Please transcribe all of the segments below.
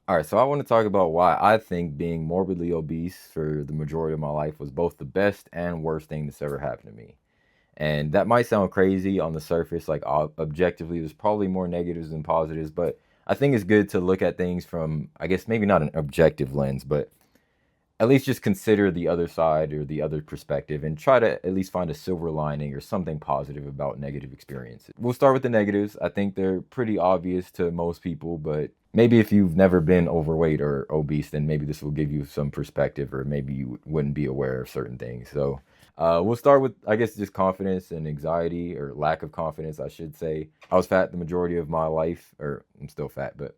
All right, so I want to talk about why I think being morbidly obese for the majority of my life was both the best and worst thing that's ever happened to me. And that might sound crazy on the surface, like objectively, there's probably more negatives than positives, but I think it's good to look at things from, I guess, maybe not an objective lens, but at least just consider the other side or the other perspective and try to at least find a silver lining or something positive about negative experiences. We'll start with the negatives. I think they're pretty obvious to most people, but maybe if you've never been overweight or obese, then maybe this will give you some perspective or maybe you wouldn't be aware of certain things. So, we'll start with, I guess, just confidence and anxiety or lack of confidence, I should say. I was fat the majority of my life, or I'm still fat, but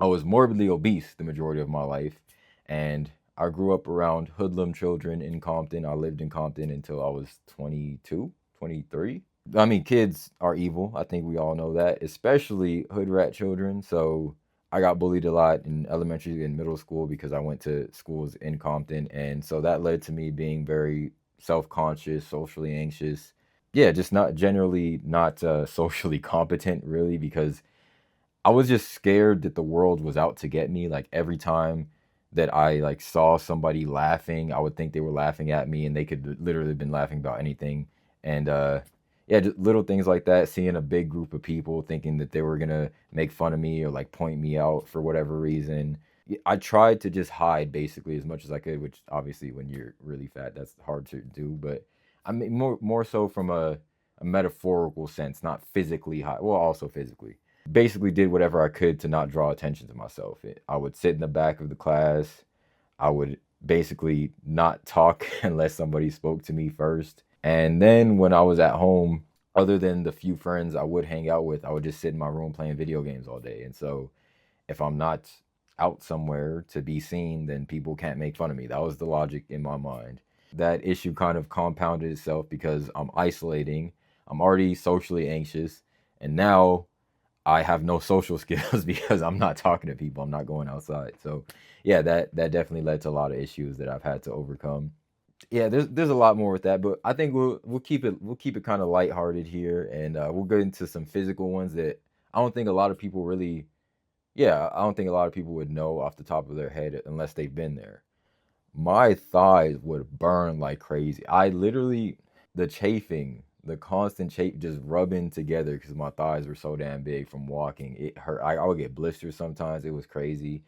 I was morbidly obese the majority of my life, and I grew up around hoodlum children in Compton. I lived in Compton until I was 22, 23. I mean, kids are evil. I think we all know that, especially hood rat children. So I got bullied a lot in elementary and middle school because I went to schools in Compton. And so that led to me being very self conscious, socially anxious. Yeah, just not generally not socially competent, really, because I was just scared that the world was out to get me. Like every time that I like saw somebody laughing, I would think they were laughing at me, and they could literally have been laughing about anything. And yeah, just little things like that. Seeing a big group of people thinking that they were gonna make fun of me or like point me out for whatever reason. I tried to just hide basically as much as I could, which obviously when you're really fat, that's hard to do. But I mean more so from a metaphorical sense, not physically hide. Well, also physically basically did whatever I could to not draw attention to myself. I would sit in the back of the class. I would basically not talk unless somebody spoke to me first. And then when I was at home, other than the few friends I would hang out with, I would just sit in my room playing video games all day. And so if I'm not out somewhere to be seen, then people can't make fun of me. That was the logic in my mind. That issue kind of compounded itself because I'm isolating. I'm already socially anxious. And now I have no social skills because I'm not talking to people. I'm not going outside. So yeah, that definitely led to a lot of issues that I've had to overcome. Yeah, there's a lot more with that, but I think we'll keep it kind of lighthearted here, and we'll get into some physical ones that I don't think a lot of people really. Yeah, I don't think a lot of people would know off the top of their head unless they've been there. My thighs would burn like crazy. I literally, the chafing, the constant chafe just rubbing together because my thighs were so damn big from walking. It hurt. I would get blisters sometimes. It was crazy.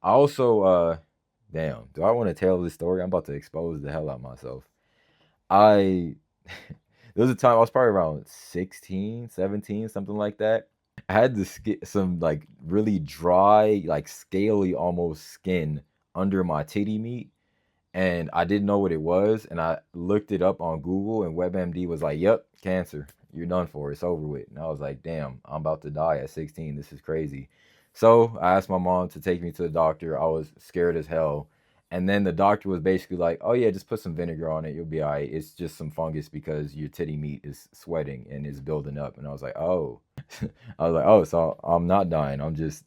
I also, damn, do I want to tell this story? I'm about to expose the hell out of myself. I, there was a time I was probably around 16, 17, something like that. I had to get some like really dry, like scaly almost skin under my titty meat, and I didn't know what it was, and I looked it up on Google, and WebMD was like, "Yep, cancer. You're done for. It's over with." And I was like, "Damn, I'm about to die at 16. This is crazy." So I asked my mom to take me to the doctor. I was scared as hell, and then the doctor was basically like, "Oh yeah, just put some vinegar on it. You'll be all right. It's just some fungus because your titty meat is sweating and is building up." And I was like, "Oh," I was like, "Oh, so I'm not dying. I'm just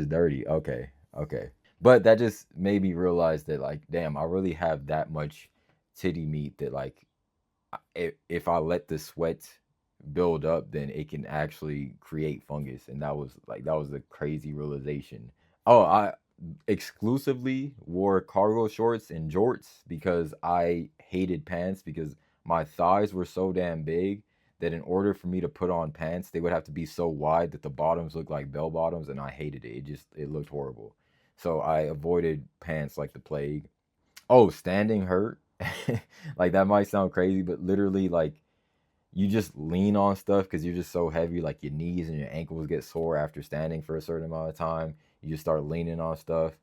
dirty. Okay, okay." But that just made me realize that like, damn, I really have that much titty meat that like, if I let the sweat build up, then it can actually create fungus, and that was a crazy realization. Oh, I exclusively wore cargo shorts and jorts because I hated pants because my thighs were so damn big that in order for me to put on pants, they would have to be so wide that the bottoms looked like bell bottoms, and I hated it. It looked horrible. So I avoided pants like the plague. Oh, standing hurt. Like that might sound crazy, but literally like you just lean on stuff because you're just so heavy, like your knees and your ankles get sore after standing for a certain amount of time. You just start leaning on stuff.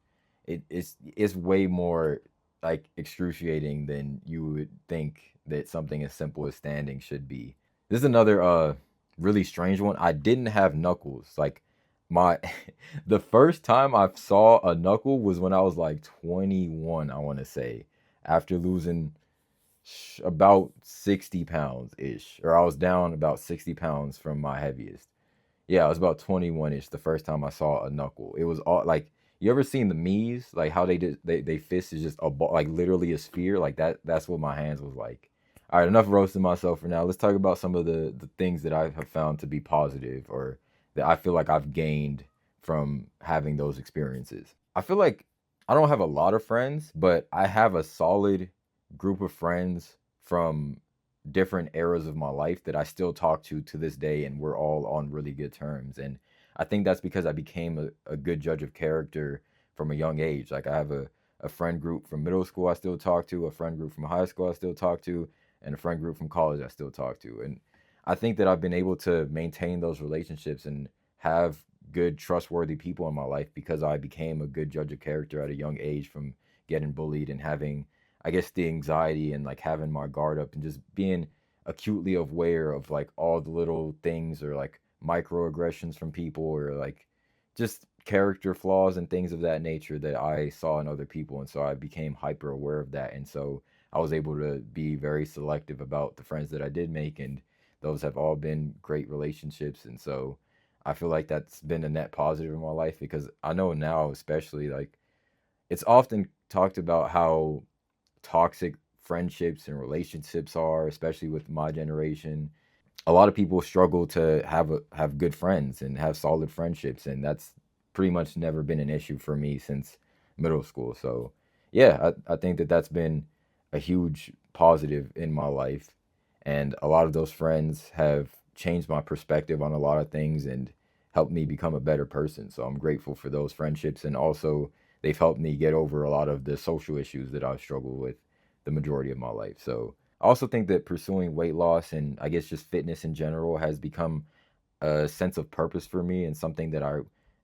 It's way more like excruciating than you would think that something as simple as standing should be. This is another really strange one. I didn't have knuckles. Like my the first time I saw a knuckle was when I was like 21, I want to say, after losing about 60 pounds ish, or I was down about 60 pounds from my heaviest. Yeah, I was about 21 ish the first time I saw a knuckle. It was all like, you ever seen the Mii's, like how they fist is just a ball, like literally a sphere, like that's what my hands was like. All right, enough roasting myself for now. Let's talk about some of the things that I have found to be positive or that I feel like I've gained from having those experiences. I feel like I don't have a lot of friends, but I have a solid group of friends from different eras of my life that I still talk to this day, and we're all on really good terms. And I think that's because I became a good judge of character from a young age. Like I have a friend group from middle school I still talk to, a friend group from high school I still talk to, and a friend group from college I still talk to. And I think that I've been able to maintain those relationships and have good, trustworthy people in my life because I became a good judge of character at a young age from getting bullied and having, I guess, the anxiety and like having my guard up and just being acutely aware of like all the little things or like microaggressions from people or like just character flaws and things of that nature that I saw in other people. And so I became hyper aware of that. And so I was able to be very selective about the friends that I did make. And those have all been great relationships. And so I feel like that's been a net positive in my life because I know now, especially, like it's often talked about how toxic friendships and relationships are, especially with my generation. A lot of people struggle to have good friends and have solid friendships, and that's pretty much never been an issue for me since middle school. So, yeah, I think that that's been a huge positive in my life, and a lot of those friends have changed my perspective on a lot of things and helped me become a better person. So I'm grateful for those friendships, and also they've helped me get over a lot of the social issues that I've struggled with the majority of my life. So I also think that pursuing weight loss and I guess just fitness in general has become a sense of purpose for me and something that I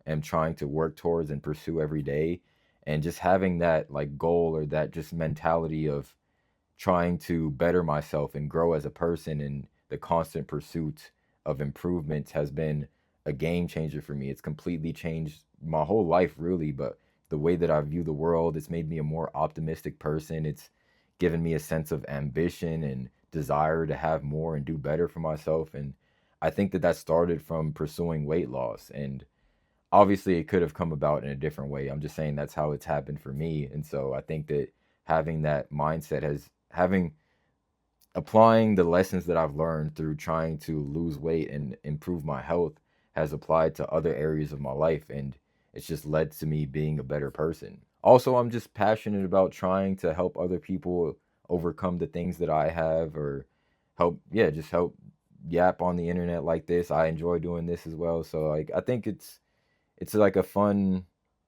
am trying to work towards and pursue every day. And just having that like goal or that just mentality of trying to better myself and grow as a person and the constant pursuit of improvements has been a game changer for me. It's completely changed my whole life, really, but the way that I view the world, it's made me a more optimistic person. It's given me a sense of ambition and desire to have more and do better for myself. And I think that that started from pursuing weight loss. And obviously, it could have come about in a different way. I'm just saying that's how it's happened for me. And so I think that having that mindset has having applying the lessons that I've learned through trying to lose weight and improve my health has applied to other areas of my life, and it's just led to me being a better person. Also, I'm just passionate about trying to help other people overcome the things that I have or help, yeah, just help yap on the internet like this. I enjoy doing this as well. So like I think it's like a fun,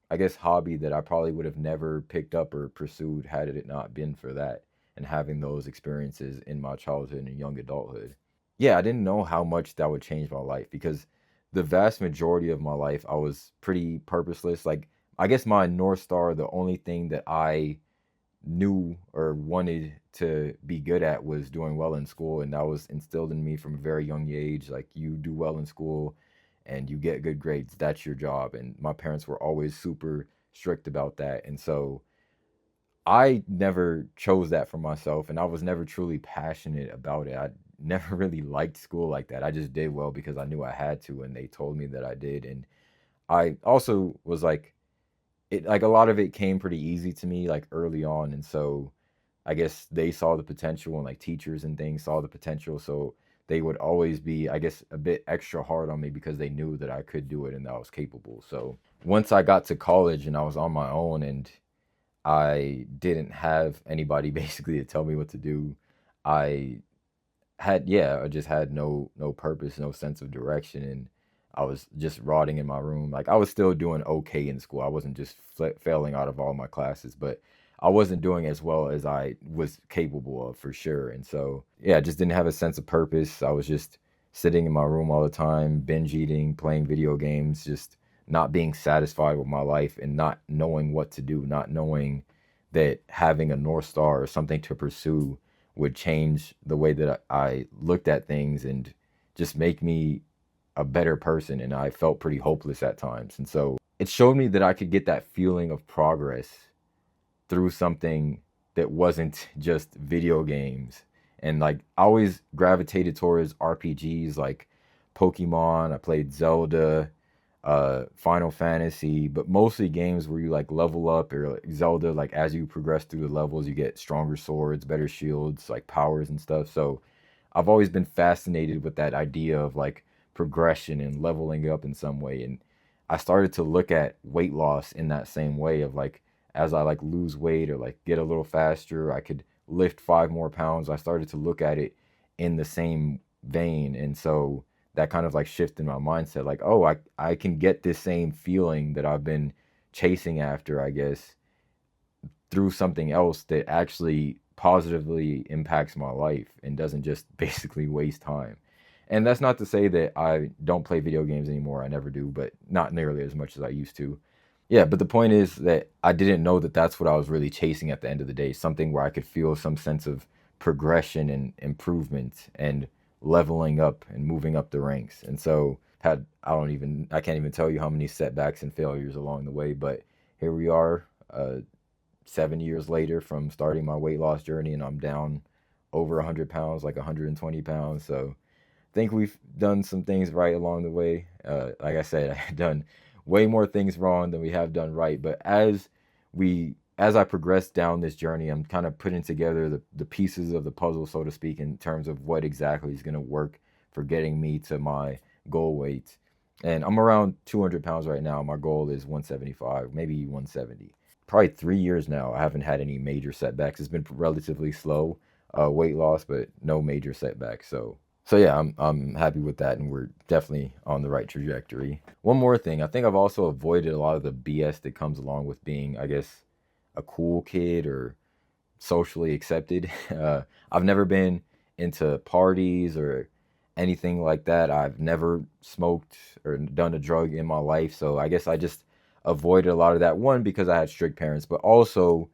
I guess, hobby that I probably would have never picked up or pursued had it not been for that and having those experiences in my childhood and young adulthood. Yeah, I didn't know how much that would change my life because the vast majority of my life I was pretty purposeless. Like I guess my North Star, the only thing that I knew or wanted to be good at was doing well in school, and that was instilled in me from a very young age. Like you do well in school and you get good grades, that's your job. And my parents were always super strict about that, and so I never chose that for myself, and I was never truly passionate about it. I never really liked school like that. I just did well because I knew I had to, and they told me that I did. And I also was like, it like a lot of it came pretty easy to me like early on, and so I guess they saw the potential, and like teachers and things saw the potential, so they would always be, I guess, a bit extra hard on me because they knew that I could do it and that I was capable. So once I got to college and I was on my own and I didn't have anybody basically to tell me what to do. I I just had no purpose, no sense of direction, and I was just rotting in my room. Like I was still doing okay in school. I wasn't just failing out of all my classes, but I wasn't doing as well as I was capable of for sure. And so, yeah, I just didn't have a sense of purpose. I was just sitting in my room all the time, binge eating, playing video games, just not being satisfied with my life and not knowing what to do, not knowing that having a North Star or something to pursue would change the way that I looked at things and just make me a better person. And I felt pretty hopeless at times. And so it showed me that I could get that feeling of progress through something that wasn't just video games. And like I always gravitated towards RPGs like Pokemon, I played Zelda, Final Fantasy, but mostly games where you like level up or like Zelda, like as you progress through the levels, you get stronger swords, better shields, like powers and stuff. So I've always been fascinated with that idea of like progression and leveling up in some way. And I started to look at weight loss in that same way of like, as I like lose weight or like get a little faster, I could lift 5 more pounds. I started to look at it in the same vein. And so that kind of like shifted my mindset, like, oh, I can get this same feeling that I've been chasing after, I guess, through something else that actually positively impacts my life and doesn't just basically waste time. And that's not to say that I don't play video games anymore. I never do, but not nearly as much as I used to. Yeah, but the point is that I didn't know that that's what I was really chasing at the end of the day, something where I could feel some sense of progression and improvement and leveling up and moving up the ranks. And so I can't even tell you how many setbacks and failures along the way, but here we are, 7 years later from starting my weight loss journey, and I'm down over 100 pounds, like 120 pounds. So I think we've done some things right along the way. Like I said, I've done way more things wrong than we have done right. But as I progress down this journey, I'm kind of putting together the pieces of the puzzle, so to speak, in terms of what exactly is going to work for getting me to my goal weight. And I'm around 200 pounds right now. My goal is 175, maybe 170. Probably 3 years now, I haven't had any major setbacks. It's been relatively slow weight loss, but no major setbacks. So yeah, I'm happy with that, and we're definitely on the right trajectory. One more thing, I think I've also avoided a lot of the BS that comes along with being, I guess, a cool kid or socially accepted. I've never been into parties or anything like that. I've never smoked or done a drug in my life. So I guess I just avoided a lot of that. One, because I had strict parents, but also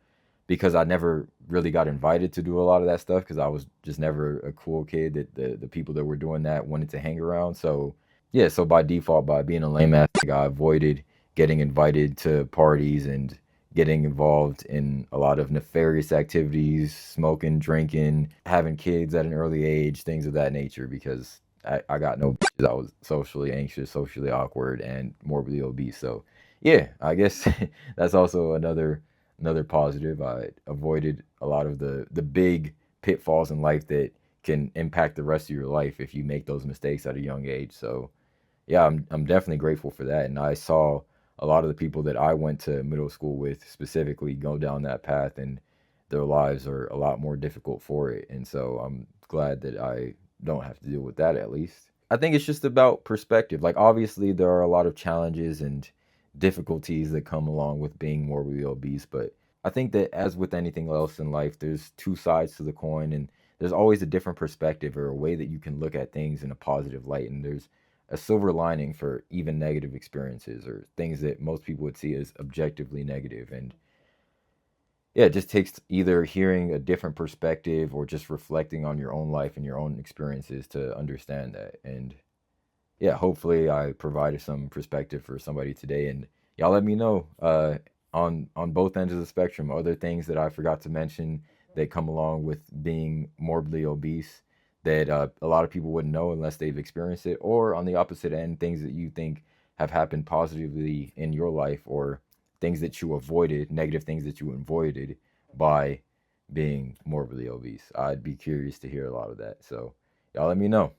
because I never really got invited to do a lot of that stuff because I was just never a cool kid that the people that were doing that wanted to hang around. So yeah, so by default, by being a lame ass nigga, I avoided getting invited to parties and getting involved in a lot of nefarious activities, smoking, drinking, having kids at an early age, things of that nature, because I got no bitches. I was socially anxious, socially awkward, and morbidly obese. So yeah, I guess that's also another positive. I avoided a lot of the big pitfalls in life that can impact the rest of your life if you make those mistakes at a young age. So yeah, I'm definitely grateful for that. And I saw a lot of the people that I went to middle school with specifically go down that path, and their lives are a lot more difficult for it. And so I'm glad that I don't have to deal with that, at least. I think it's just about perspective. Like, obviously, there are a lot of challenges and difficulties that come along with being morbidly obese, but I think that, as with anything else in life, there's two sides to the coin, and there's always a different perspective or a way that you can look at things in a positive light. And there's a silver lining for even negative experiences or things that most people would see as objectively negative. And yeah, it just takes either hearing a different perspective or just reflecting on your own life and your own experiences to understand that. And yeah, hopefully I provided some perspective for somebody today. And y'all let me know on both ends of the spectrum, other things that I forgot to mention that come along with being morbidly obese that a lot of people wouldn't know unless they've experienced it, or on the opposite end, things that you think have happened positively in your life, or things that you avoided, negative things that you avoided by being morbidly obese. I'd be curious to hear a lot of that. So y'all let me know.